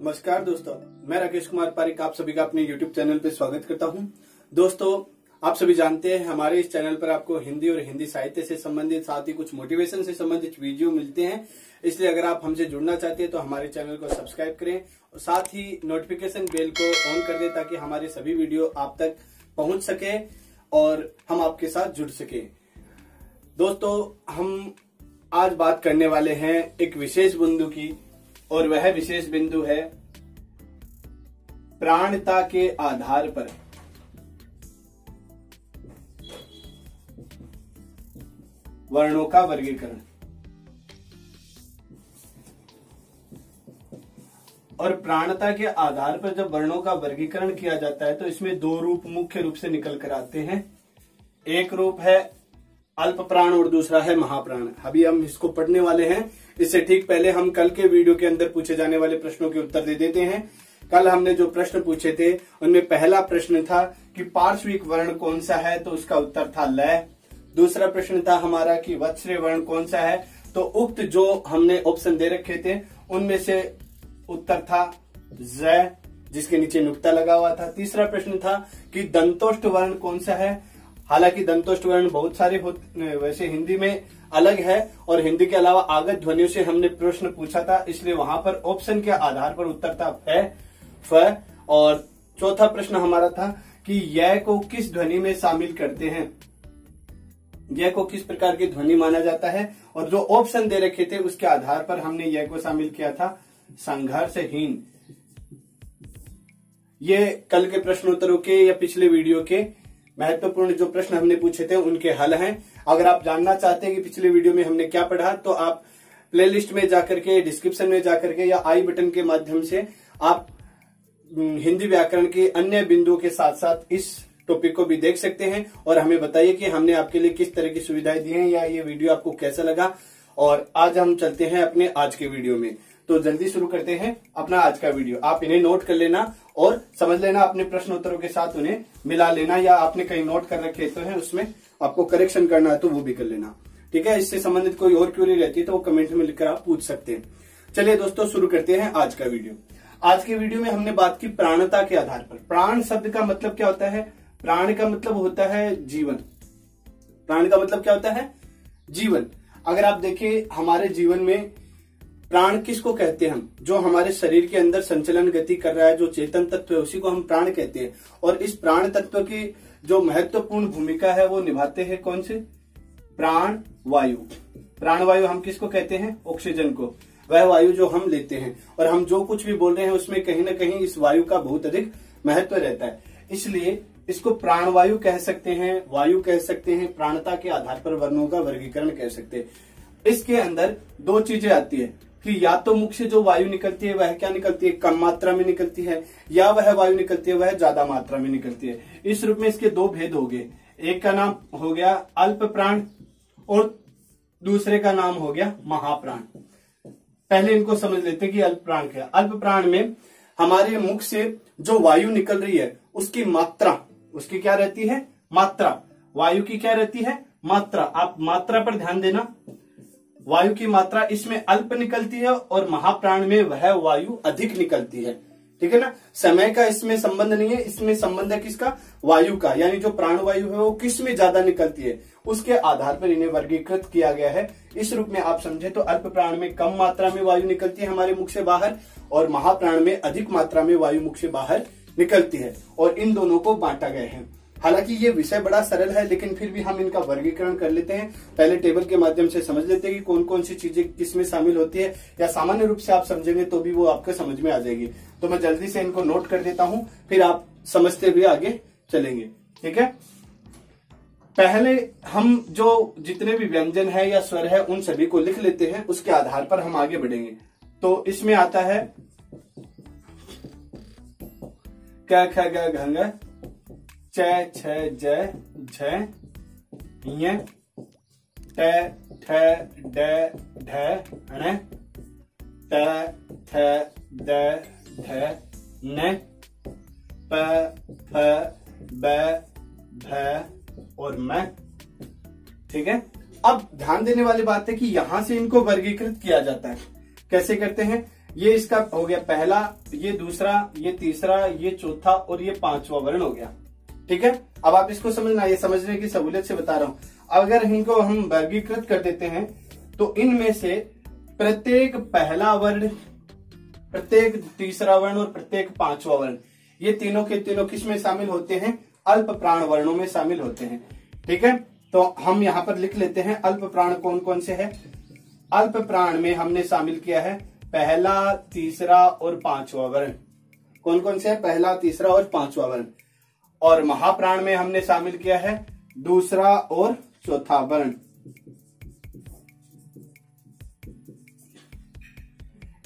नमस्कार दोस्तों, मैं राकेश कुमार पारिक आप सभी का अपने YouTube चैनल पे स्वागत करता हूं। दोस्तों, आप सभी जानते हैं हमारे इस चैनल पर आपको हिंदी और हिंदी साहित्य से संबंधित साथ ही कुछ मोटिवेशन से संबंधित वीडियो मिलते हैं। इसलिए अगर आप हमसे जुड़ना चाहते हैं तो हमारे चैनल को सब्सक्राइब करें और साथ ही नोटिफिकेशन बेल को ऑन कर दें ताकि हमारे सभी वीडियो आप तक पहुंच सके और हम आपके साथ जुड़ सके। दोस्तों, हम आज बात करने वाले हैं एक विशेष बिंदु की, और वह विशेष बिंदु है प्राणता के आधार पर वर्णों का वर्गीकरण। और प्राणता के आधार पर जब वर्णों का वर्गीकरण किया जाता है तो इसमें दो रूप मुख्य रूप से निकल कर आते हैं। एक रूप है अल्प प्राण और दूसरा है महाप्राण। अभी हम इसको पढ़ने वाले हैं। इससे ठीक पहले हम कल के वीडियो के अंदर पूछे जाने वाले प्रश्नों के उत्तर दे देते हैं। कल हमने जो प्रश्न पूछे थे उनमें पहला प्रश्न था कि पार्श्विक वर्ण कौन सा है, तो उसका उत्तर था ल। दूसरा प्रश्न था हमारा कि वत्सरे वर्ण कौन सा है, तो उक्त जो हमने ऑप्शन दे रखे थे उनमें से उत्तर था ज, जिसके नीचे नुक्ता लगा हुआ था। तीसरा प्रश्न था कि दंतोष्ठ वर्ण कौन सा है। हालांकि दंतोष्ठ वर्ण बहुत सारे वैसे हिंदी में अलग है और हिंदी के अलावा आगत ध्वनियों से हमने प्रश्न पूछा था, इसलिए वहां पर ऑप्शन के आधार पर उत्तर था फ। और चौथा प्रश्न हमारा था कि य को किस ध्वनि में शामिल करते हैं, य को किस प्रकार की ध्वनि माना जाता है, और जो ऑप्शन दे रखे थे उसके आधार पर हमने य को शामिल किया था संघर्षहीन। ये कल के प्रश्नोत्तरों के या पिछले वीडियो के महत्वपूर्ण जो प्रश्न हमने पूछे थे उनके हल हैं। अगर आप जानना चाहते हैं कि पिछले वीडियो में हमने क्या पढ़ा तो आप प्लेलिस्ट में जाकर के, डिस्क्रिप्शन में जाकर के या आई बटन के माध्यम से आप हिंदी व्याकरण के अन्य बिंदुओं के साथ साथ इस टॉपिक को भी देख सकते हैं और हमें बताइए कि हमने आपके लिए किस तरह की सुविधाएं दी हैं या ये वीडियो आपको कैसा लगा। और आज हम चलते हैं अपने आज के वीडियो में, तो जल्दी शुरू करते हैं अपना आज का वीडियो। आप इन्हें नोट कर लेना और समझ लेना, अपने प्रश्न उत्तरों के साथ उन्हें मिला लेना, या आपने कहीं नोट कर रखे तो है उसमें आपको करेक्शन करना है तो वो भी कर लेना। ठीक है, इससे संबंधित कोई और क्वेरी रहती है तो वो कमेंट में लिखकर आप पूछ सकते हैं। चलिए दोस्तों, शुरू करते हैं आज का वीडियो। आज के वीडियो में हमने बात की प्राणता के आधार पर। प्राण शब्द का मतलब क्या होता है? प्राण का मतलब होता है जीवन। प्राण का मतलब क्या होता है? जीवन। अगर आप देखें हमारे जीवन में प्राण किसको कहते हैं हम? जो हमारे शरीर के अंदर संचलन गति कर रहा है, जो चेतन तत्व है, उसी को हम प्राण कहते हैं। और इस प्राण तत्व की जो महत्वपूर्ण भूमिका है वो निभाते हैं कौन से? प्राण वायु। प्राण वायु हम किसको कहते हैं? ऑक्सीजन को। वह वायु जो हम लेते हैं और हम जो कुछ भी बोल रहे हैं उसमें कहीं ना कहीं इस वायु का बहुत अधिक महत्व रहता है, इसलिए इसको प्राण वायु कह सकते हैं, वायु कह सकते हैं। प्राणता के आधार पर वर्णों का वर्गीकरण कह सकते हैं। इसके अंदर दो चीजें आती है कि या तो मुख से जो वायु निकलती है वह क्या निकलती है? कम मात्रा में निकलती है, या वह वायु निकलती है वह ज्यादा मात्रा में निकलती है। इस रूप में इसके दो भेद हो गए। एक का नाम हो गया अल्प प्राण और दूसरे का नाम हो गया महाप्राण। पहले इनको समझ लेते हैं कि अल्प प्राण क्या है। अल्प प्राण में हमारे मुख से जो वायु निकल रही है उसकी मात्रा, उसकी क्या रहती है? मात्रा। वायु की क्या रहती है? मात्रा। आप मात्रा पर ध्यान देना। वायु की मात्रा इसमें अल्प निकलती है और महाप्राण में वह वायु अधिक निकलती है। ठीक है ना? समय का इसमें संबंध नहीं है, इसमें संबंध है किसका? वायु का। यानी जो प्राण वायु है वो किस में ज्यादा निकलती है उसके आधार पर इन्हें वर्गीकृत किया गया है। इस रूप में आप समझे तो अल्प प्राण में कम मात्रा में वायु निकलती है हमारे मुख से बाहर, और महाप्राण में अधिक मात्रा में वायु मुख से बाहर निकलती है, और इन दोनों को बांटा गया है। हालांकि ये विषय बड़ा सरल है लेकिन फिर भी हम इनका वर्गीकरण कर लेते हैं। पहले टेबल के माध्यम से समझ लेते हैं कि कौन कौन सी चीजें किसमें शामिल होती है, या सामान्य रूप से आप समझेंगे तो भी वो आपको समझ में आ जाएगी। तो मैं जल्दी से इनको नोट कर देता हूं, फिर आप समझते हुए आगे चलेंगे। ठीक है, पहले हम जो जितने भी व्यंजन है या स्वर है उन सभी को लिख लेते हैं, उसके आधार पर हम आगे बढ़ेंगे। तो इसमें आता है क ख ग घ ङ च छ ज झ ञ ट ठ ड ढ ण ट थ द ध न प फ ब भ और म। ठीक है, अब ध्यान देने वाली बात है कि यहां से इनको वर्गीकृत किया जाता है। कैसे करते हैं? ये इसका हो गया पहला, ये दूसरा, ये तीसरा, ये चौथा और ये पांचवा वर्ण हो गया। ठीक है, अब आप इसको समझना, ये समझने की सहूलियत से बता रहा हूं। अगर इनको हम वर्गीकृत कर देते हैं तो इनमें से प्रत्येक पहला वर्ण, प्रत्येक तीसरा वर्ण और प्रत्येक पांचवा वर्ण, ये तीनों के तीनों किसमें शामिल होते हैं? अल्प प्राण वर्णों में शामिल होते हैं। ठीक है, तो हम यहां पर लिख लेते हैं अल्प प्राण कौन कौन से है। अल्प प्राण में हमने शामिल किया है पहला, तीसरा और पांचवा वर्ण। कौन कौन से है? पहला, तीसरा और पांचवा वर्ण। और महाप्राण में हमने शामिल किया है दूसरा और चौथा वर्ण।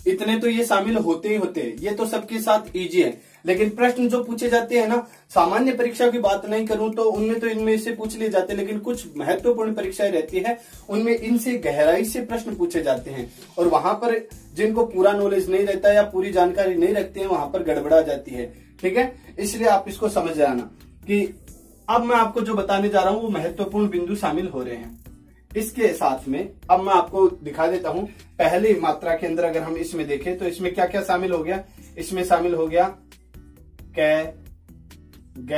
इतने तो ये शामिल होते ही होते हैं, ये तो सबके साथ इजी है। लेकिन प्रश्न जो पूछे जाते हैं ना, सामान्य परीक्षा की बात नहीं करूं तो उनमें तो इनमें से पूछ लिए जाते हैं, लेकिन कुछ महत्वपूर्ण परीक्षाएं रहती है उनमें इनसे गहराई से प्रश्न पूछे जाते हैं। और वहां पर जिनको पूरा नॉलेज नहीं रहता या पूरी जानकारी नहीं रखते हैं, वहां पर गड़बड़ा जाती है। ठीक है, इसलिए आप इसको समझ जाना कि अब मैं आपको जो बताने जा रहा हूं वो महत्वपूर्ण बिंदु शामिल हो रहे हैं। इसके साथ में अब मैं आपको दिखा देता हूं। पहली मात्रा के अंदर अगर हम इसमें देखें तो इसमें क्या क्या शामिल हो गया? इसमें शामिल हो गया कै, ग,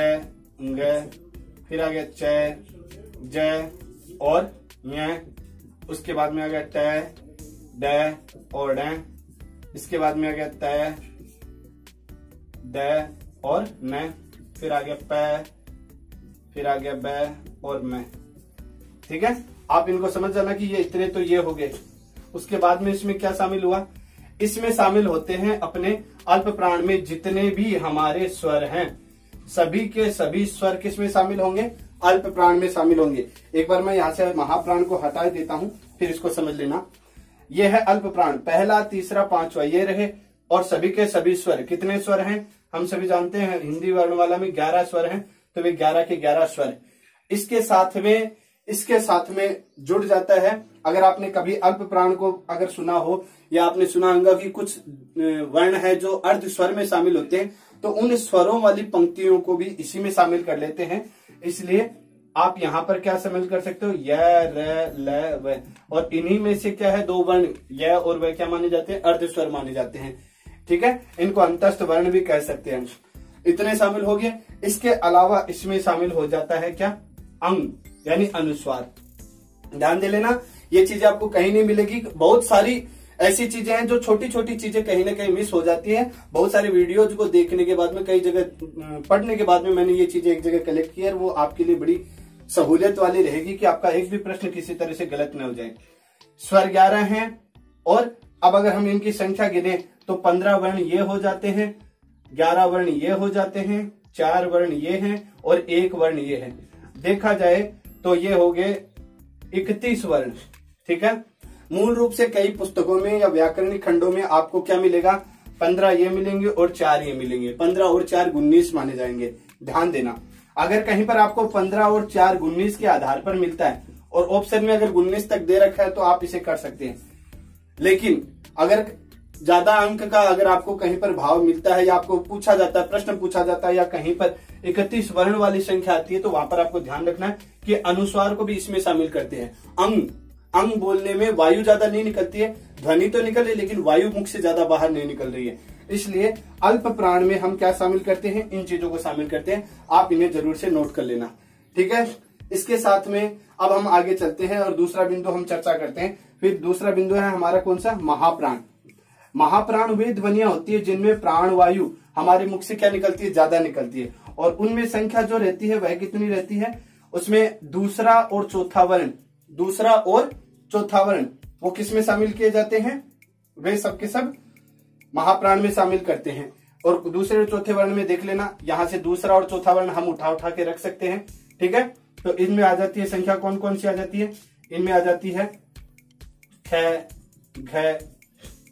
फिर आ गया च, ज और य। उसके बाद में आ गया ट, ड और ड। इसके बाद में आ गया त, द और न। फिर आ गया प, फिर आ गया ब और म। ठीक है, आप इनको समझ जाना कि ये इतने तो ये हो गए। उसके बाद में इसमें क्या शामिल हुआ? इसमें शामिल होते हैं अपने अल्प प्राण में जितने भी हमारे स्वर हैं, सभी के सभी स्वर किसमें शामिल होंगे? अल्प प्राण में शामिल होंगे। एक बार मैं यहाँ से महाप्राण को हटा देता हूं, फिर इसको समझ लेना। ये है अल्प प्राण, पहला, तीसरा, पांचवा ये रहे। और सभी के सभी स्वर, कितने स्वर हैं? हम सभी जानते हैं हिंदी वर्णमाला में 11 स्वर हैं, तो वे 11 के 11 स्वर इसके साथ में जुड़ जाता है। अगर आपने कभी अल्प प्राण को अगर सुना हो या आपने सुना होगा कि कुछ वर्ण है जो अर्ध स्वर में शामिल होते हैं, तो उन स्वरों वाली पंक्तियों को भी इसी में शामिल कर लेते हैं। इसलिए आप यहाँ पर क्या शामिल कर सकते हो? य, र, ल, व। और इन्हीं में से क्या है? दो वर्ण य और व क्या माने जाते हैं? अर्ध स्वर माने जाते हैं। ठीक है, इनको अंतस्थ वर्ण भी कह सकते हैं। इतने शामिल हो गए। इसके अलावा इसमें शामिल हो जाता है क्या? अंग यानी अनुस्वार। ध्यान दे लेना, ये चीजें आपको कहीं नहीं मिलेगी। बहुत सारी ऐसी चीजें हैं जो छोटी छोटी चीजें कहीं ना कहीं मिस हो जाती है। बहुत सारे वीडियोज को देखने के बाद में, कई जगह पढ़ने के बाद में मैंने ये चीजें एक जगह कलेक्ट की है। वो आपके लिए बड़ी सहूलियत वाली रहेगी कि आपका एक भी प्रश्न किसी तरह से गलत न हो जाए। स्वर 11 हैं और अब अगर हम इनकी संख्या गिने तो 15 वर्ण ये हो जाते हैं, 11 वर्ण ये हो जाते हैं, 4 वर्ण ये हैं और 1 वर्ण ये है। देखा जाए तो ये हो गए 31 वर्ण। ठीक है, मूल रूप से कई पुस्तकों में या व्याकरणिक खंडों में आपको क्या मिलेगा? 15 ये मिलेंगे और 4 ये मिलेंगे। 15 और 4 19 माने जाएंगे। ध्यान देना, अगर कहीं पर आपको 15 और 4 19 के आधार पर मिलता है और ऑप्शन में अगर 19 तक दे रखा है तो आप इसे कर सकते हैं। लेकिन अगर ज्यादा अंक का अगर आपको कहीं पर भाव मिलता है या आपको पूछा जाता है, प्रश्न पूछा जाता है या कहीं पर 31 वर्ण वाली संख्या आती है, तो वहां पर आपको ध्यान रखना है कि अनुस्वार को भी इसमें शामिल करते हैं। अंग बोलने में वायु ज्यादा नहीं निकलती है, ध्वनि तो निकल रही है लेकिन वायु मुख से ज्यादा बाहर नहीं निकल रही है। इसलिए अल्प प्राण में हम क्या शामिल करते हैं? इन चीजों को शामिल करते हैं। आप इन्हें जरूर से नोट कर लेना। ठीक है, इसके साथ में अब हम आगे चलते हैं और दूसरा बिंदु हम चर्चा करते हैं। फिर दूसरा बिंदु है हमारा कौन सा? महाप्राण। महाप्राण वे ध्वनियां होती है जिनमें प्राण वायु हमारे मुख से क्या निकलती है? ज्यादा निकलती है। और उनमें संख्या जो रहती है वह कितनी रहती है? उसमें दूसरा और चौथा वर्ण वो किस में शामिल किए जाते हैं? वे सब के सब महाप्राण में शामिल करते हैं। और दूसरे और चौथे वर्ण में देख लेना, यहां से दूसरा और चौथा वर्ण हम उठा के रख सकते हैं। ठीक है, तो इनमें आ जाती है संख्या कौन कौन सी आ जाती है? इनमें आ जाती है ख, घ।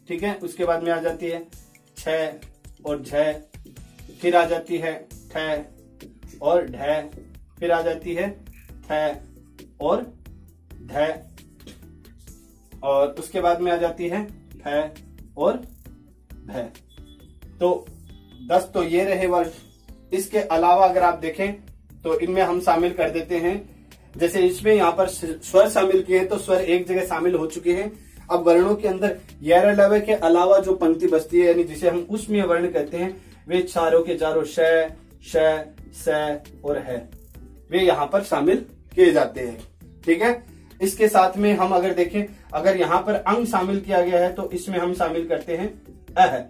ठीक है, उसके बाद में आ जाती है छ और झ। फिर आ जाती है ठ और ढ। फिर आ जाती है थ और ध। और उसके बाद में आ जाती है फ और भ। तो 10 तो ये रहे वर्ड। इसके अलावा अगर आप देखें तो इनमें हम शामिल कर देते हैं, जैसे इसमें यहाँ पर स्वर शामिल किए हैं तो स्वर एक जगह शामिल हो चुके हैं। अब वर्णों के अंदर यर लव के अलावा जो पंक्ति बचती है, यानी जिसे हम उसमें वर्ण कहते हैं, वे चारों के चारों श, श, स और है, वे यहाँ पर शामिल किए जाते हैं। ठीक है। इसके साथ में हम अगर देखें, अगर यहाँ पर अंग शामिल किया गया है तो इसमें हम शामिल करते हैं अह।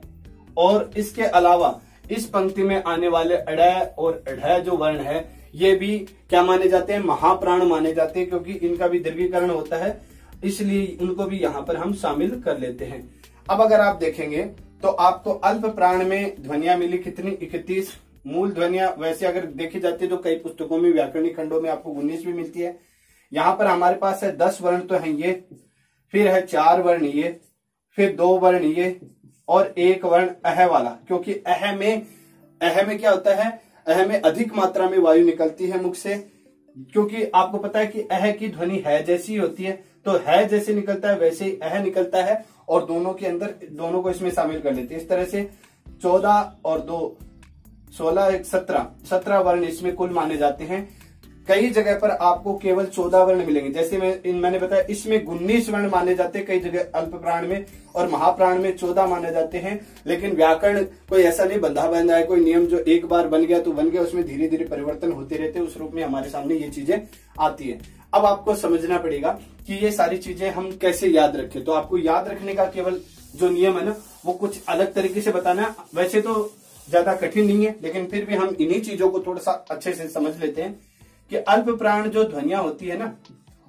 और इसके अलावा इस पंक्ति में आने वाले अड़ और अढ़ जो वर्ण है, ये भी क्या माने जाते हैं, महाप्राण माने जाते हैं, क्योंकि इनका भी दीर्घीकरण होता है, इसलिए उनको भी यहाँ पर हम शामिल कर लेते हैं। अब अगर आप देखेंगे तो आपको अल्प प्राण में ध्वनिया मिली कितनी, 31। मूल ध्वनिया वैसे अगर देखी जाती है तो कई पुस्तकों में व्याकरणिक खंडों में आपको 19 भी मिलती है। यहाँ पर हमारे पास है 10 वर्ण तो है ये, फिर है 4 वर्ण ये, फिर 2 वर्ण ये और 1 वर्ण अह वाला, क्योंकि अह में क्या होता है, अह में अधिक मात्रा में वायु निकलती है मुख से, क्योंकि आपको पता है कि अह की ध्वनि है जैसी होती है, तो है जैसे निकलता है वैसे ही अह निकलता है, और दोनों के अंदर दोनों को इसमें शामिल कर लेते हैं। इस तरह से 14 और 2 16 1 17 वर्ण इसमें कुल माने जाते हैं। कई जगह पर आपको केवल 14 वर्ण मिलेंगे, जैसे मैंने बताया इसमें 19 वर्ण माने जाते हैं कई जगह अल्प प्राण में, और महाप्राण में 14 माने जाते हैं। लेकिन व्याकरण कोई ऐसा नहीं बंधा है, कोई नियम जो एक बार बन गया तो बन गया, उसमें धीरे धीरे परिवर्तन होते रहते हैं, उस रूप में हमारे सामने ये चीजें आती है। अब आपको समझना पड़ेगा कि ये सारी चीजें हम कैसे याद रखें। तो आपको याद रखने का केवल जो नियम है ना, वो कुछ अलग तरीके से बताना। वैसे तो ज्यादा कठिन नहीं है, लेकिन फिर भी हम इन्हीं चीजों को थोड़ा सा अच्छे से समझ लेते हैं कि अल्प प्राण जो ध्वनियां होती है ना,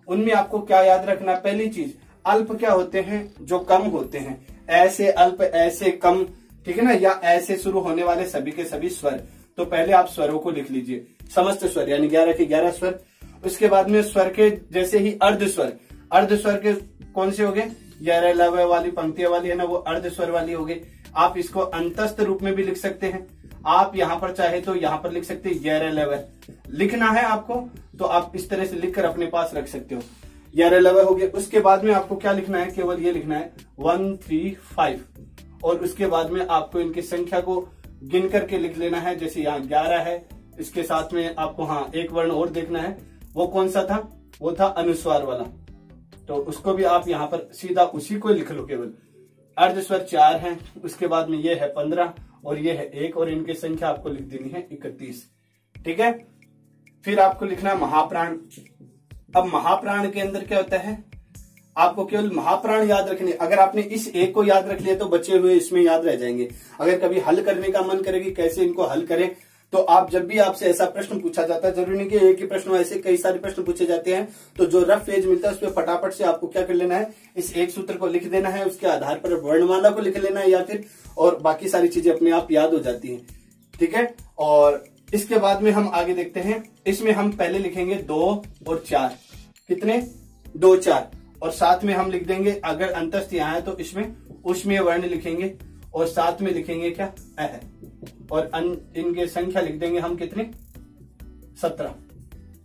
उनमें आपको क्या याद रखना। पहली चीज, अल्प क्या होते हैं, जो कम होते हैं, ऐसे अल्प ऐसे कम, ठीक है ना, या ऐसे शुरू होने वाले सभी के सभी स्वर। तो पहले आप स्वरों को लिख लीजिए, समस्त स्वर यानी 11 के 11 स्वर। उसके बाद में स्वर के जैसे ही अर्ध स्वर के कौन से हो गए, यर लव वाली पंक्तियां वाली है ना, वो अर्ध स्वर वाली हो गई। आप इसको अंतस्थ रूप में भी लिख सकते हैं, आप यहां पर चाहे तो यहां पर लिख सकते हैं यर लव। लिखना है आपको तो आप इस तरह से लिखकर अपने पास रख सकते हो, यर लव हो गया। उसके बाद में आपको क्या लिखना है, केवल ये लिखना है 1 3 5, और उसके बाद में आपको इनकी संख्या को गिन करके लिख लेना है। जैसे यहाँ 11 है, इसके साथ में आपको हाँ एक वर्ण और देखना है, वो कौन सा था, वो था अनुस्वार वाला, तो उसको भी आप यहाँ पर सीधा उसी को लिख लो केवल। अर्ध स्वर 4 है, उसके बाद में ये है 15 और ये है 1, और इनकी संख्या आपको लिख देनी है 31। ठीक है। फिर आपको लिखना है महाप्राण। अब महाप्राण के अंदर क्या होता है, आपको केवल महाप्राण याद रखने। अगर आपने इस एक को याद रख लिया तो बचे हुए इसमें याद रह जाएंगे। अगर कभी हल करने का मन करेगी कैसे इनको हल करें, तो आप जब भी आपसे ऐसा प्रश्न पूछा जाता है, जरूरी नहीं कि एक ही प्रश्न, ऐसे कई सारे प्रश्न पूछे जाते हैं, तो जो रफ पेज मिलता है उस पर फटाफट से आपको क्या कर लेना है, इस एक सूत्र को लिख देना है, उसके आधार पर वर्णमाला को लिख लेना है या फिर, और बाकी सारी चीजें अपने आप याद हो जाती हैं। ठीक है। और इसके बाद में हम आगे देखते हैं, इसमें हम पहले लिखेंगे 2 और 4, कितने 2 4, और साथ में हम लिख देंगे, अगर अंतस्थ यहाँ है तो इसमें उसमें वर्ण लिखेंगे और साथ में लिखेंगे क्या अह, और इनके संख्या लिख देंगे हम कितने 17।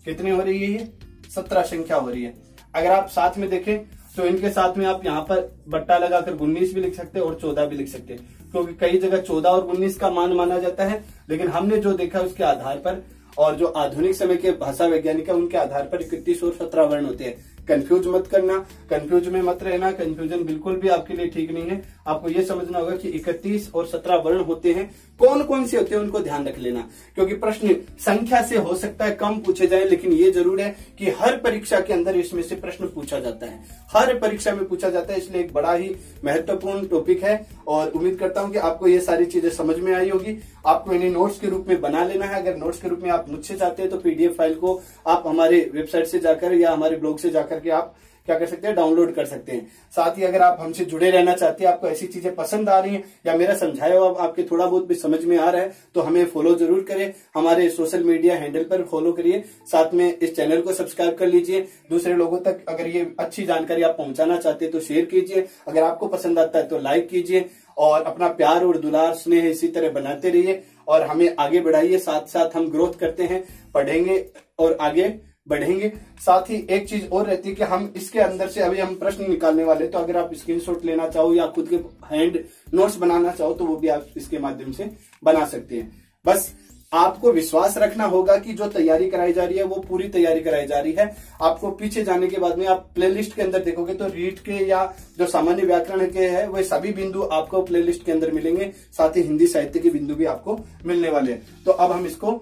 कितनी हो रही है ये 17 संख्या हो रही है। अगर आप साथ में देखें तो इनके साथ में आप यहाँ पर बट्टा लगाकर 19 भी लिख सकते हैं और 14 भी लिख सकते हैं, क्योंकि कई जगह 14 और 19 का मान माना जाता है, लेकिन हमने जो देखा उसके आधार पर, और जो आधुनिक समय के भाषा वैज्ञानिक है उनके आधार पर 31 और 17 वर्ण होते हैं। कंफ्यूज मत करना, कंफ्यूज में मत रहना, कंफ्यूजन बिल्कुल भी आपके लिए ठीक नहीं है। आपको ये समझना होगा कि 31 और 17 वर्ण होते हैं, कौन कौन से होते हैं उनको ध्यान रख लेना, क्योंकि प्रश्न संख्या से हो सकता है कम पूछे जाए, लेकिन ये जरूर है कि हर परीक्षा के अंदर इसमें से प्रश्न पूछा जाता है, हर परीक्षा में पूछा जाता है। इसलिए एक बड़ा ही महत्वपूर्ण टॉपिक है, और उम्मीद करता हूं कि आपको ये सारी चीजें समझ में आई होगी। आपको इन्हें नोट्स के रूप में बना लेना है। अगर नोट्स के रूप में आप मुझसे चाहते हैं तो पीडीएफ फाइल को आप हमारे वेबसाइट से जाकर या हमारे ब्लॉग से जाकर के आप क्या कर सकते हैं, डाउनलोड कर सकते हैं। साथ ही अगर आप हमसे जुड़े रहना चाहते हैं, आपको ऐसी चीजें पसंद आ रही हैं या मेरा समझाया हुआ आपके थोड़ा बहुत भी समझ में आ रहा है, तो हमें फॉलो जरूर करें, हमारे सोशल मीडिया हैंडल पर फॉलो करिए, साथ में इस चैनल को सब्सक्राइब कर लीजिए। दूसरे लोगों तक अगर ये अच्छी जानकारी आप पहुंचाना चाहते हैं तो शेयर कीजिए, अगर आपको पसंद आता है तो लाइक कीजिए, और अपना प्यार और दुलार स्नेह इसी तरह बनाते रहिए और हमें आगे बढ़ाइए। साथ साथ हम ग्रोथ करते हैं, पढ़ेंगे और आगे बढ़ेंगे। साथ ही एक चीज और रहती है कि हम इसके अंदर से अभी हम प्रश्न निकालने वाले, तो अगर आप स्क्रीनशॉट लेना चाहो या खुद के हैंड नोट्स बनाना चाहो तो वो भी आप इसके माध्यम से बना सकते हैं। बस आपको विश्वास रखना होगा कि जो तैयारी कराई जा रही है वो पूरी तैयारी कराई जा रही है। आपको पीछे जाने के बाद में आप प्लेलिस्ट के अंदर देखोगे तो रीड के या जो सामान्य व्याकरण के है वे सभी बिंदु आपको प्लेलिस्ट के अंदर मिलेंगे, साथ ही हिंदी साहित्य के बिंदु भी आपको मिलने वाले हैं। तो अब हम इसको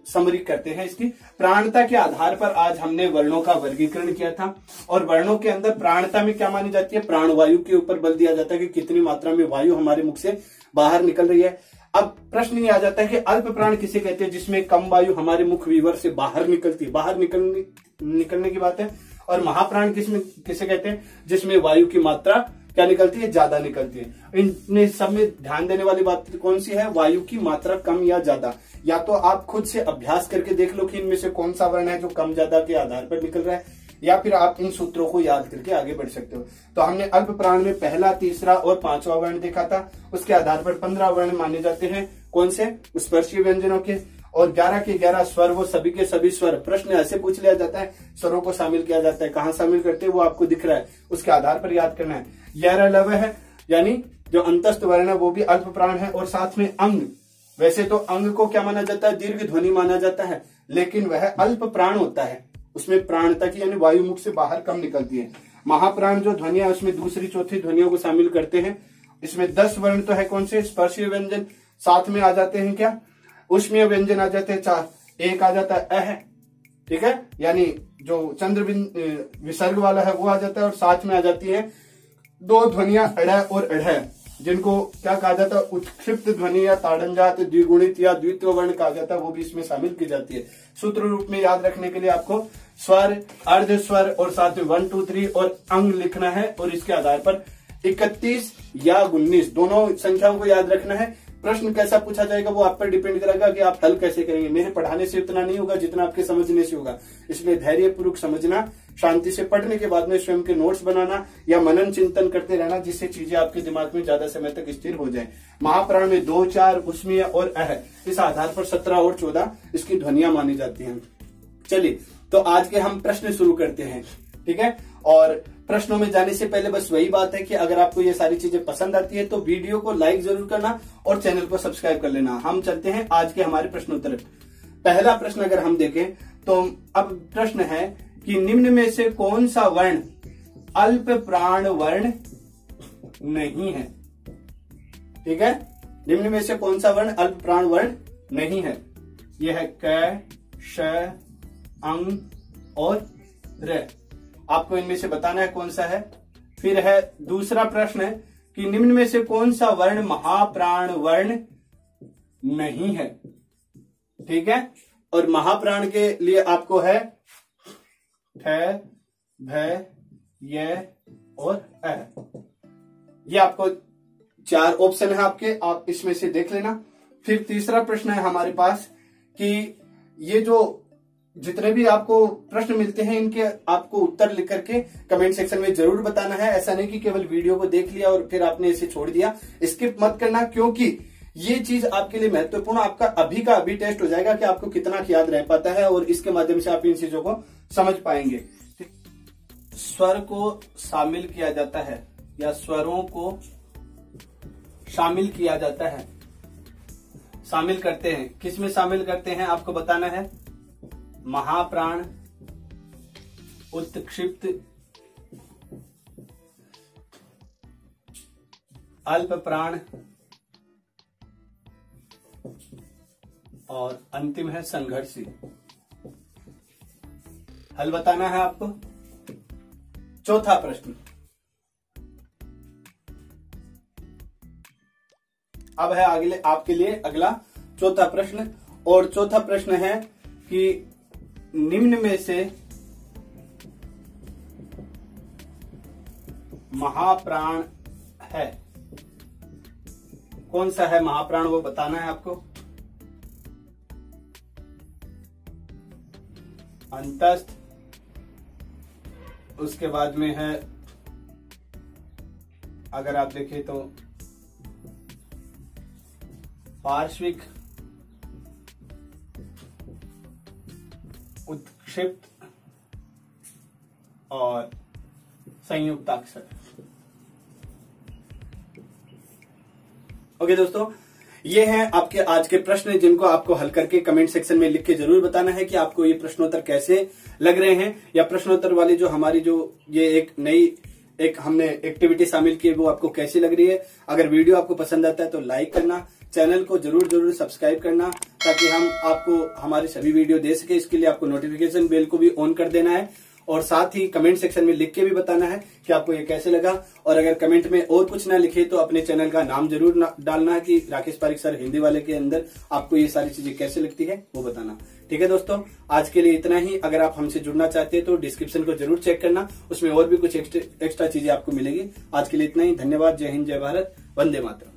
समरी करते हैं। इसकी प्राणता के आधार पर आज हमने वर्णों का वर्गीकरण किया था, और वर्णों के अंदर प्राणता में क्या मानी जाती है, प्राणवायु के ऊपर बल दिया जाता है कि कितनी मात्रा में वायु हमारे मुख से बाहर निकल रही है। अब प्रश्न ये आ जाता है कि अल्प प्राण किसे कहते हैं, जिसमें कम वायु हमारे मुख विवर से बाहर निकलती है, बाहर निकलने की बात है। और महाप्राण किसे कहते हैं, जिसमें वायु की मात्रा क्या निकलती है, ज्यादा निकलती है। इनमें सब में ध्यान देने वाली बात कौन सी है, वायु की मात्रा कम या ज्यादा। या तो आप खुद से अभ्यास करके देख लो कि इनमें से कौन सा वर्ण है जो कम ज्यादा के आधार पर निकल रहा है, या फिर आप इन सूत्रों को याद करके आगे बढ़ सकते हो। तो हमने अल्प प्राण में पहला, तीसरा और पांचवा वर्ण देखा था। उसके आधार पर 15 वर्ण माने जाते हैं, कौन से, स्पर्शीय व्यंजनों के। और 11 के 11 स्वर, वो सभी के सभी स्वर। प्रश्न ऐसे पूछ लिया जाता है, स्वरों को शामिल किया जाता है, कहाँ शामिल करते हैं वो आपको दिख रहा है, उसके आधार पर याद करना है। 11 लव है, यानी जो अंतस्थ वर्ण है वो भी अल्प प्राण है। और साथ में अंग, वैसे तो अंग को क्या माना जाता है, दीर्घ ध्वनि माना जाता है, लेकिन वह अल्प प्राण होता है, उसमें प्राणता की यानी वायु मुख से बाहर कम निकलती है। महाप्राण जो ध्वनि है उसमें दूसरी चौथी ध्वनियों को शामिल करते हैं। इसमें 10 वर्ण तो है कौन से, स्पर्शीय व्यंजन। साथ में आ जाते हैं क्या, ऊष्मीय व्यंजन आ जाते हैं 4। एक आ जाता है अह, ठीक है, यानी जो चंद्र विसर्ग वाला है वो आ जाता है। और साथ में आ जाती है 2 ध्वनियां अड़ और अढ़, जिनको क्या कहा जाता है, उत्क्षिप्त ध्वनि या ताड़नजात, द्विगुणित या द्वित्व वर्ण कहा जाता है, वो भी इसमें शामिल की जाती है। सूत्र रूप में याद रखने के लिए आपको स्वर, अर्ध स्वर और साथ में 1 2 3 और अंग लिखना है। और इसके आधार पर 31 या 19 दोनों संख्याओं को याद रखना है। प्रश्न कैसा पूछा जाएगा वो आप पर डिपेंड करेगा कि आप हल कैसे करेंगे। मेरे पढ़ाने से उतना नहीं होगा जितना आपके समझने से होगा, इसलिए धैर्यपूर्वक समझना, शांति से पढ़ने के बाद में स्वयं के नोट्स बनाना या मनन चिंतन करते रहना, जिससे चीजें आपके दिमाग में ज्यादा समय तक स्थिर हो जाए। महाप्राण में 2 4 ऊष्मीय और अह, इस आधार पर 17 और 14 इसकी ध्वनियां मानी जाती हैं। चलिए तो आज के हम प्रश्न शुरू करते हैं, ठीक है। और प्रश्नों में जाने से पहले बस वही बात है कि अगर आपको ये सारी चीजें पसंद आती है तो वीडियो को लाइक जरूर करना और चैनल को सब्सक्राइब कर लेना। हम चलते हैं आज के हमारे प्रश्नोत्तर। पहला प्रश्न अगर हम देखें तो अब प्रश्न है कि निम्न में से कौन सा वर्ण अल्प प्राण वर्ण नहीं है, ठीक है। निम्न में से कौन सा वर्ण अल्प प्राण वर्ण नहीं है, यह है क, श, अंग और र। आपको इनमें से बताना है कौन सा है। फिर है दूसरा प्रश्न है कि निम्न में से कौन सा वर्ण महाप्राण वर्ण नहीं है, ठीक है। और महाप्राण के लिए आपको है ठ, भ, य और अ। ये आपको 4 ऑप्शन है आपके, आप इसमें से देख लेना। फिर तीसरा प्रश्न है हमारे पास कि ये जो जितने भी आपको प्रश्न मिलते हैं इनके आपको उत्तर लिख करके कमेंट सेक्शन में जरूर बताना है। ऐसा नहीं कि केवल वीडियो को देख लिया और फिर आपने इसे छोड़ दिया, स्किप मत करना, क्योंकि ये चीज आपके लिए महत्वपूर्ण, आपका अभी का अभी टेस्ट हो जाएगा कि आपको कितना याद रह पाता है, और इसके माध्यम से आप इन चीजों को समझ पाएंगे। स्वर को शामिल किया जाता है या स्वरों को शामिल किया जाता है, शामिल करते हैं, किस में शामिल करते हैं आपको बताना है। महाप्राण, उत्क्षिप्त, अल्प प्राण और अंतिम है संघर्षी। हल बताना है आपको। चौथा प्रश्न, अब है अगले आपके लिए अगला चौथा प्रश्न। और चौथा प्रश्न है कि निम्न में से महाप्राण है, कौन सा है महाप्राण वो बताना है आपको। अंतस्थ, उसके बाद में है अगर आप देखें तो पार्श्विक, उत्क्षिप्त और संयुक्ताक्षर। ओके दोस्तों, ये हैं आपके आज के प्रश्न, जिनको आपको हल करके कमेंट सेक्शन में लिख के जरूर बताना है कि आपको ये प्रश्नोत्तर कैसे लग रहे हैं, या प्रश्नोत्तर वाली जो हमारी जो ये एक नई हमने एक्टिविटी शामिल की है वो आपको कैसी लग रही है। अगर वीडियो आपको पसंद आता है तो लाइक करना, चैनल को जरूर सब्सक्राइब करना, ताकि हम आपको हमारे सभी वीडियो दे सके। इसके लिए आपको नोटिफिकेशन बेल को भी ऑन कर देना है, और साथ ही कमेंट सेक्शन में लिख के भी बताना है कि आपको ये कैसे लगा। और अगर कमेंट में और कुछ ना लिखे तो अपने चैनल का नाम जरूर डालना है कि राकेश पारिक सर हिंदी वाले के अंदर आपको ये सारी चीजें कैसे लगती है वो बताना। ठीक है दोस्तों, आज के लिए इतना ही। अगर आप हमसे जुड़ना चाहते हैं तो डिस्क्रिप्शन को जरूर चेक करना, उसमें और भी कुछ एक्स्ट्रा चीजें आपको मिलेगी। आज के लिए इतना ही। धन्यवाद। जय हिंद, जय भारत, वंदे मातरम।